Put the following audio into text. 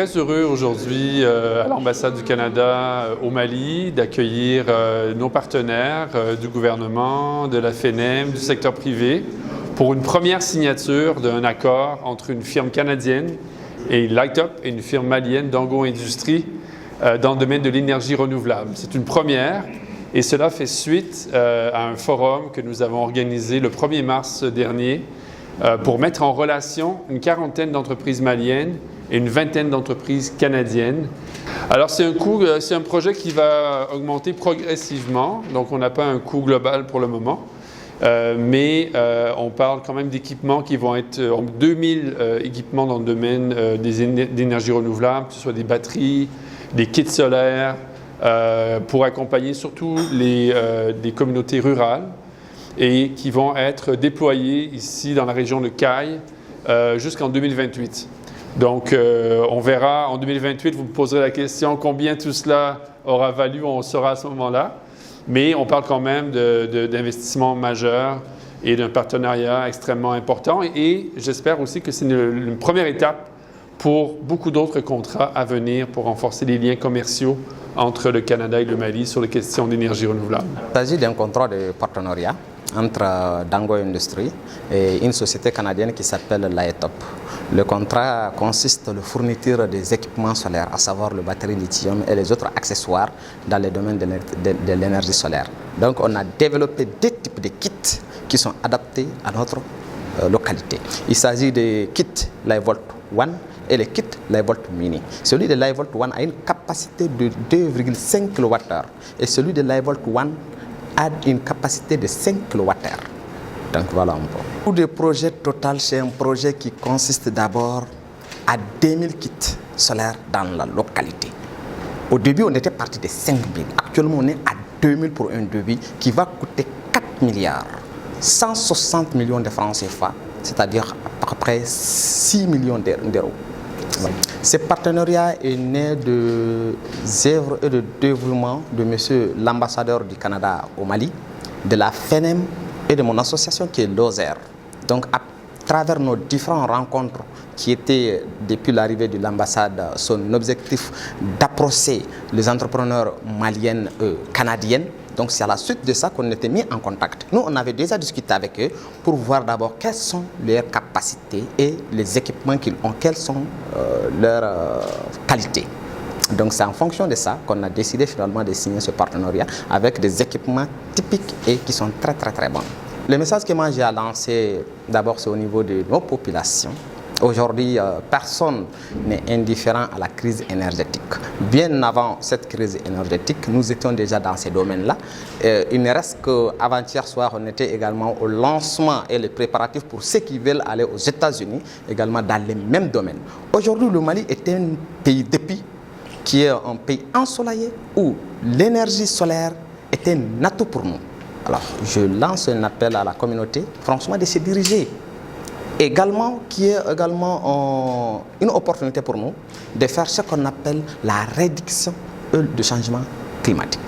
Très heureux aujourd'hui à l'ambassade du Canada au Mali d'accueillir nos partenaires du gouvernement, de la FNM, du secteur privé pour une première signature d'un accord entre une firme canadienne et Light-Up et une firme malienne Dango Industries dans le domaine de l'énergie renouvelable. C'est une première et cela fait suite à un forum que nous avons organisé le 1er mars dernier pour mettre en relation une quarantaine d'entreprises maliennes et une vingtaine d'entreprises canadiennes. Alors c'est un projet qui va augmenter progressivement, donc on n'a pas un coût global pour le moment, mais on parle quand même d'équipements qui vont être 2000 équipements dans le domaine d'énergie renouvelable, que ce soit des batteries, des kits solaires, pour accompagner surtout des communautés rurales et qui vont être déployés ici dans la région de Caille jusqu'en 2028. Donc, on verra en 2028, vous me poserez la question combien tout cela aura valu, on saura à ce moment-là. Mais on parle quand même d'investissements majeurs et d'un partenariat extrêmement important. Et j'espère aussi que c'est une première étape pour beaucoup d'autres contrats à venir pour renforcer les liens commerciaux entre le Canada et le Mali sur les questions d'énergie renouvelable. Il s'agit d'un contrat de partenariat entre Dango Industries et une société canadienne qui s'appelle Light-Up. Le contrat consiste à la fourniture des équipements solaires, à savoir le batterie lithium et les autres accessoires dans le domaine de l'énergie solaire. Donc on a développé deux types de kits qui sont adaptés à notre localité. Il s'agit des kits Light-Volt 1 et les kits Light-Volt Mini. Celui de Light-Volt 1 a une capacité de 2,5 kWh et celui de Light-Volt 1 a une capacité de 5 kWh. Donc voilà un peu. Le projet total, c'est un projet qui consiste d'abord à 2000 kits solaires dans la localité. Au début, on était parti de 5000. Actuellement, on est à 2000 pour un devis qui va coûter 4 milliards, 160 millions de francs CFA, c'est-à-dire à peu près 6 millions d'euros. Ce partenariat est né de œuvres et de développement de monsieur l'ambassadeur du Canada au Mali, de la FNM et de mon association qui est l'OZER. Donc à travers nos différentes rencontres qui étaient depuis l'arrivée de l'ambassade, son objectif d'approcher les entrepreneurs maliennes et canadiennes. Donc c'est à la suite de ça qu'on était mis en contact. Nous, on avait déjà discuté avec eux pour voir d'abord quelles sont leurs capacités et les équipements qu'ils ont, quelles sont leurs qualités. Donc c'est en fonction de ça qu'on a décidé finalement de signer ce partenariat avec des équipements typiques et qui sont très bons. Le message que moi j'ai à lancer d'abord c'est au niveau de nos populations. Aujourd'hui, personne n'est indifférent à la crise énergétique. Bien avant cette crise énergétique, nous étions déjà dans ces domaines-là. Il ne reste qu'avant-hier soir, on était également au lancement et les préparatifs pour ceux qui veulent aller aux États-Unis, également dans les mêmes domaines. Aujourd'hui, le Mali est un pays d'épi qui est un pays ensoleillé où l'énergie solaire est un atout pour nous. Alors, je lance un appel à la communauté, franchement, de se diriger. Également, qui est également une opportunité pour nous de faire ce qu'on appelle la réduction du changement climatique.